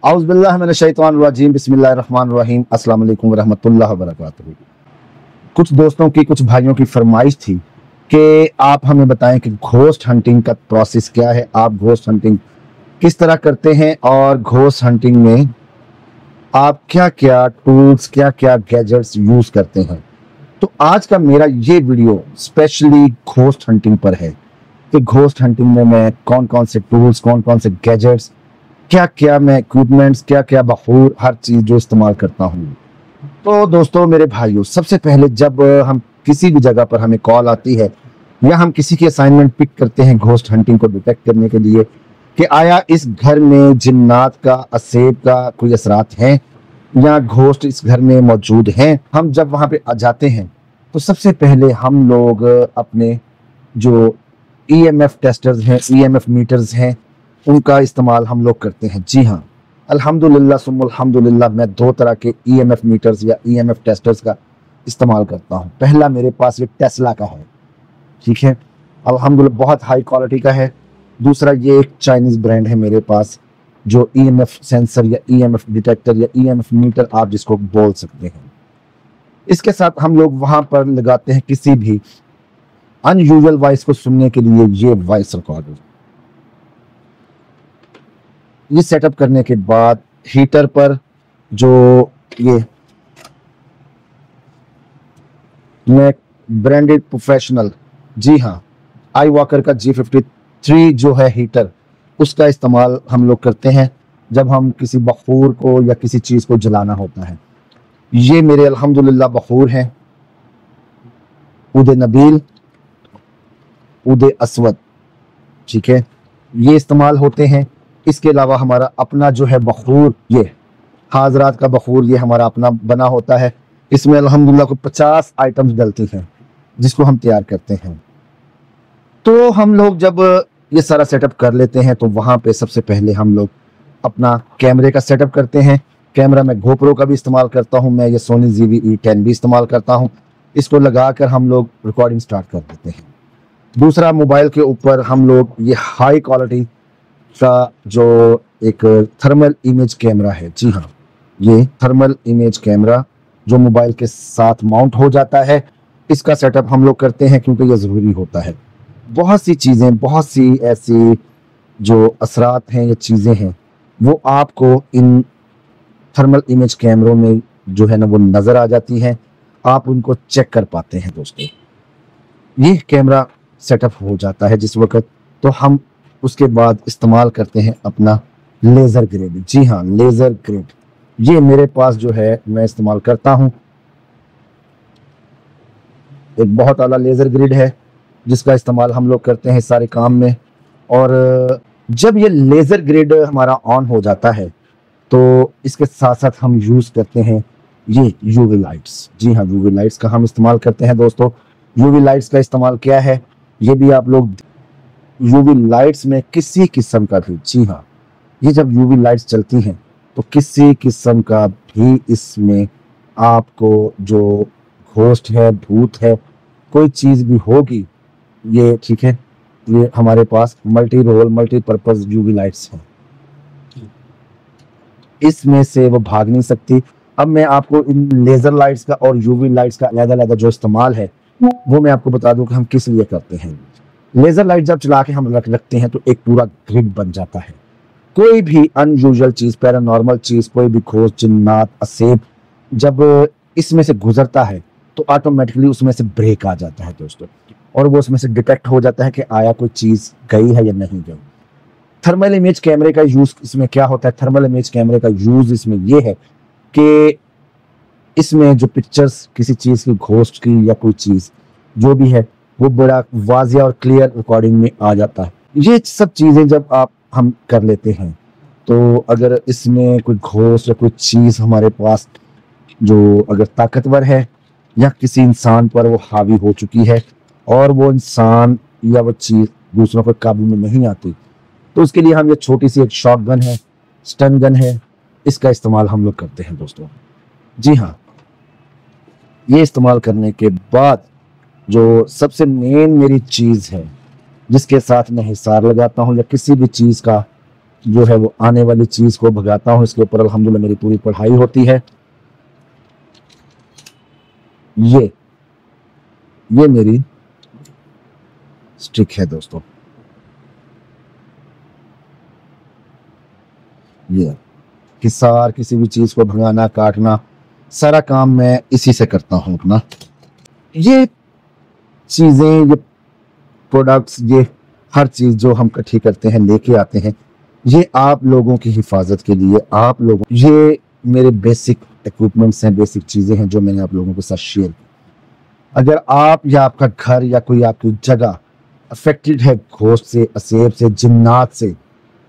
औज़ुबिल्लाहि मिनश्शैतानिर्रजीम बिस्मिल्लाहिर्रहमानिर्रहीम अस्सलाम वालेकुम वरहमतुल्लाहि वबरकातुहू। कुछ दोस्तों की, कुछ भाइयों की फरमाइश थी कि आप हमें बताएं कि घोस्ट हंटिंग का प्रोसेस क्या है, आप घोस्ट हंटिंग किस तरह करते हैं और घोस्ट हंटिंग में आप क्या क्या टूल्स, क्या क्या गैजेट्स यूज करते हैं। तो आज का मेरा ये वीडियो स्पेशली घोस्ट हंटिंग पर है कि घोस्ट हंटिंग में मैं कौन कौन से टूल्स, कौन कौन से गैजेट्स, क्या क्या मैं इक्विपमेंट्स, क्या क्या बखूर, हर चीज जो इस्तेमाल करता हूँ। तो दोस्तों, मेरे भाइयों, सबसे पहले जब हम किसी भी जगह पर हमें कॉल आती है या हम किसी की असाइनमेंट पिक करते हैं घोस्ट हंटिंग को डिटेक्ट करने के लिए कि आया इस घर में जिन्नात का, असेब का कोई असरात हैं या घोस्ट इस घर में मौजूद हैं, हम जब वहां पे जाते हैं तो सबसे पहले हम लोग अपने जो ईएमएफ टेस्टर्स हैं, ईएमएफ मीटर्स हैं, उनका इस्तेमाल हम लोग करते हैं। जी हाँ, अल्हम्दुलिल्लाह सुम्मा अल्हम्दुलिल्लाह, मैं दो तरह के ईएमएफ मीटर्स या ईएमएफ टेस्टर्स का इस्तेमाल करता हूँ। पहला मेरे पास ये टेस्ला का है, ठीक है, अल्हम्दुलिल्लाह बहुत हाई क्वालिटी का है। दूसरा ये एक चाइनीज ब्रांड है मेरे पास, जो ईएमएफ सेंसर या ईएमएफ डिटेक्टर या ईएमएफ मीटर आप जिसको बोल सकते हैं। इसके साथ हम लोग वहां पर लगाते हैं किसी भी अनयूजुअल वॉइस को सुनने के लिए ये वॉइस रिकॉर्डर। ये सेटअप करने के बाद हीटर पर जो ये मैं ब्रांडेड प्रोफेशनल, जी हाँ, आई वॉकर का G53 जो है हीटर, उसका इस्तेमाल हम लोग करते हैं जब हम किसी बखूर को या किसी चीज को जलाना होता है। ये मेरे अल्हम्दुलिल्लाह बखूर हैं, उदे नबील, उदे असवद, ठीक है, ये इस्तेमाल होते हैं। इसके अलावा हमारा अपना जो है बखूर, ये हाजरात का बखूर, ये हमारा अपना बना होता है। इसमें अल्हम्दुलिल्लाह को 50 आइटम्स डलती हैं जिसको हम तैयार करते हैं। तो हम लोग जब ये सारा सेटअप कर लेते हैं तो वहां पे सबसे पहले हम लोग अपना कैमरे का सेटअप करते हैं। कैमरा मैं गोप्रो का भी इस्तेमाल करता हूं, मैं ये सोनी ZV-E10 भी इस्तेमाल करता हूं। इसको लगाकर हम लोग रिकॉर्डिंग स्टार्ट कर देते हैं। दूसरा, मोबाइल के ऊपर हम लोग ये हाई क्वालिटी का जो एक थर्मल इमेज कैमरा है, जी हाँ, ये थर्मल इमेज कैमरा जो मोबाइल के साथ माउंट हो जाता है, इसका सेटअप हम लोग करते हैं क्योंकि ये ज़रूरी होता है। बहुत सी चीज़ें, बहुत सी ऐसी जो असरात हैं या चीज़ें हैं, वो आपको इन थर्मल इमेज कैमरों में जो है ना वो नज़र आ जाती हैं, आप उनको चेक कर पाते हैं। दोस्तों, ये कैमरा सेटअप हो जाता है जिस वक्त, तो हम उसके बाद इस्तेमाल करते हैं अपना लेज़र ग्रिड। जी हाँ, लेज़र ग्रिड ये मेरे पास जो है मैं इस्तेमाल करता हूँ। एक बहुत आला लेज़र ग्रिड है जिसका इस्तेमाल हम लोग करते हैं सारे काम में। और जब ये लेज़र ग्रिड हमारा ऑन हो जाता है तो इसके साथ साथ हम यूज़ करते हैं ये यूवी लाइट्स। जी हाँ, यूवी लाइट्स का हम इस्तेमाल करते हैं। दोस्तों, यूवी लाइट्स का इस्तेमाल क्या है ये भी आप लोग, यूवी लाइट्स में किसी किस्म का भी, जी हाँ, ये जब यूवी लाइट्स चलती हैं तो किसी किस्म का भी इसमें आपको जो घोस्ट है, भूत है, कोई चीज़ भी होगी, ये ठीक है, ये हमारे पास multi role, multipurpose UV lights हैं, इसमें से वो भाग नहीं सकती। अब मैं आपको इन लेज़र लाइट्स का और यूवी लाइट्स का अलग-अलग जो इस्तेमाल है वो मैं आपको बता दूं कि हम किस लिए करते हैं। लेज़र लाइट जब चला के हम रखते हैं तो एक पूरा ग्रिड बन जाता है। कोई भी अनयूजुअल चीज़, पैरानॉर्मल चीज़, कोई भी घोस्ट, जिन्नात, असेब जब इसमें से गुजरता है तो ऑटोमेटिकली उसमें से ब्रेक आ जाता है दोस्तों, और वो उसमें से डिटेक्ट हो जाता है कि आया कोई चीज़ गई है या नहीं गई। थर्मल इमेज कैमरे का यूज़ इसमें क्या होता है? थर्मल इमेज कैमरे का यूज़ इसमें ये है कि इसमें जो पिक्चर्स किसी चीज़ की, घोस्ट की या कोई चीज़ जो भी है, वो बड़ा वाज़िया और क्लियर रिकॉर्डिंग में आ जाता है। ये सब चीज़ें जब हम कर लेते हैं तो अगर इसमें कोई घोस्ट या कोई चीज़ हमारे पास जो अगर ताकतवर है या किसी इंसान पर वो हावी हो चुकी है और वो इंसान या वो चीज़ दूसरों पर काबू में नहीं आती, तो उसके लिए हम ये छोटी सी एक शॉट गन है, स्टन गन है, इसका इस्तेमाल हम लोग करते हैं दोस्तों। जी हाँ, ये इस्तेमाल करने के बाद जो सबसे मेन मेरी चीज़ है जिसके साथ मैं हिसार लगाता हूँ या किसी भी चीज़ का जो है वो आने वाली चीज को भगाता हूँ। इसके ऊपर अल्हम्दुलिल्लाह मेरी पूरी पढ़ाई होती है। ये मेरी स्टिक है दोस्तों, ये किसार किसी भी चीज को भगाना काटना सारा काम मैं इसी से करता हूँ अपना। ये चीजें, ये प्रोडक्ट्स, ये हर चीज जो हम इकट्ठी करते हैं लेके आते हैं, ये आप लोगों की हिफाजत के लिए, आप लोगों, ये मेरे बेसिक इक्विपमेंट्स हैं, बेसिक चीजें हैं जो मैंने आप लोगों के साथ शेयर की। अगर आप या आपका घर या कोई आपकी जगह अफेक्टेड है घोस्ट से, असेब से, जिन्नात से,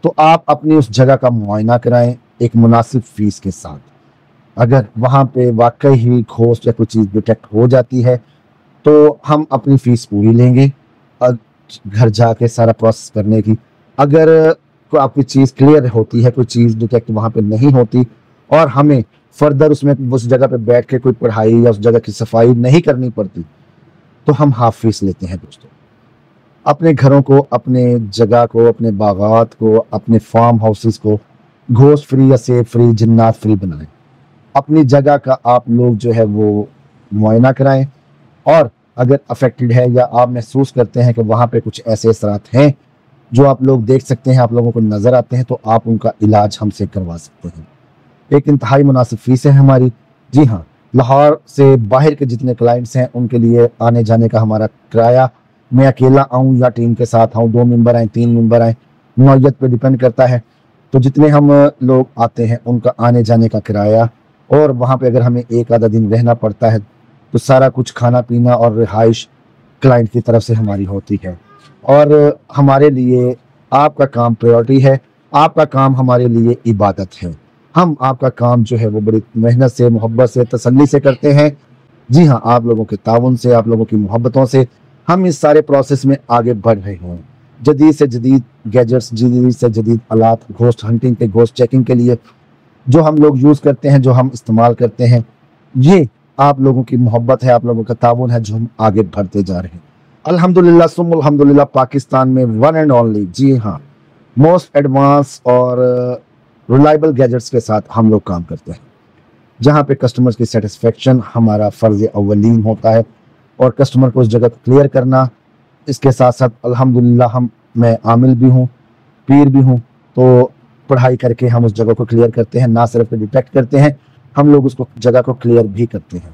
तो आप अपनी उस जगह का मुआयना कराएं एक मुनासिब फीस के साथ। अगर वहाँ पे वाकई ही घोस्ट या कोई चीज़ डिटेक्ट हो जाती है तो हम अपनी फीस पूरी लेंगे और घर जाके सारा प्रोसेस करने की। अगर कोई आपकी चीज़ क्लियर होती है, कोई चीज़ डिटेक्ट वहाँ पे नहीं होती और हमें फर्दर उसमें उस जगह पे बैठ के कोई पढ़ाई या उस जगह की सफाई नहीं करनी पड़ती, तो हम हाफ फीस लेते हैं दोस्तों। अपने घरों को, अपने जगह को, अपने बागात को, अपने फार्म हाउसेस को घोस्ट फ्री या सेफ फ्री, जिन्नात फ्री बनाएं। अपनी जगह का आप लोग जो है वो मुआयना कराएं और अगर अफेक्टेड है या आप महसूस करते हैं कि वहाँ पे कुछ ऐसे असरात हैं जो आप लोग देख सकते हैं, आप लोगों को नज़र आते हैं, तो आप उनका इलाज हमसे करवा सकते हैं। एक इंतहाई मुनासिब फीस है हमारी। जी हाँ, लाहौर से बाहर के जितने क्लाइंट्स हैं उनके लिए आने जाने का हमारा किराया, मैं अकेला आऊँ या टीम के साथ आऊँ, 2 मेंबर आए, 3 मेंबर आए, नौयत पे डिपेंड करता है। तो जितने हम लोग आते हैं उनका आने जाने का किराया, और वहाँ पे अगर हमें एक आधा दिन रहना पड़ता है तो सारा कुछ खाना पीना और रिहाइश क्लाइंट की तरफ से हमारी होती है। और हमारे लिए आपका काम प्रायोरिटी है, आपका काम हमारे लिए इबादत है। हम आपका काम जो है वो बड़ी मेहनत से, मोहब्बत से, तसल्ली से करते हैं। जी हाँ, आप लोगों के ताउन से, आप लोगों की मोहब्बतों से हम इस सारे प्रोसेस में आगे बढ़ रहे हैं। जदीद से जदीद गैजेट्स, जदीद से जदीद आलात घोस्ट हंटिंग के, घोस्ट चेकिंग के लिए जो हम लोग यूज़ करते हैं, जो हम इस्तेमाल करते हैं, ये आप लोगों की मोहब्बत है, आप लोगों का ताउन है जो हम आगे बढ़ते जा रहे हैं। अल्हम्दुलिल्लाह सुम्मा अल्हम्दुलिल्लाह, पाकिस्तान में वन एंड ओनली, जी हाँ, मोस्ट एडवांस और रिलायबल गैजेट्स के साथ हम लोग काम करते हैं, जहाँ पे कस्टमर्स की सेटिस्फेक्शन हमारा फ़र्ज़ अव्वलीन होता है और कस्टमर को उस जगह को क्लियर करना। इसके साथ साथ अल्हम्दुलिल्लाह मैं आमिल भी हूँ, पीर भी हूँ, तो पढ़ाई करके हम उस जगह को क्लियर करते हैं, ना सिर्फ डिटेक्ट करते हैं, हम लोग उसको जगह को क्लियर भी करते हैं।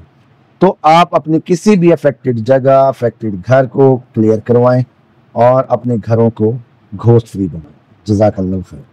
तो आप अपनी किसी भी अफेक्टेड जगह, अफेक्टेड घर को क्लियर करवाएं और अपने घरों को घोस्ट फ्री बनाएं। जज़ाकल्लाह खैर।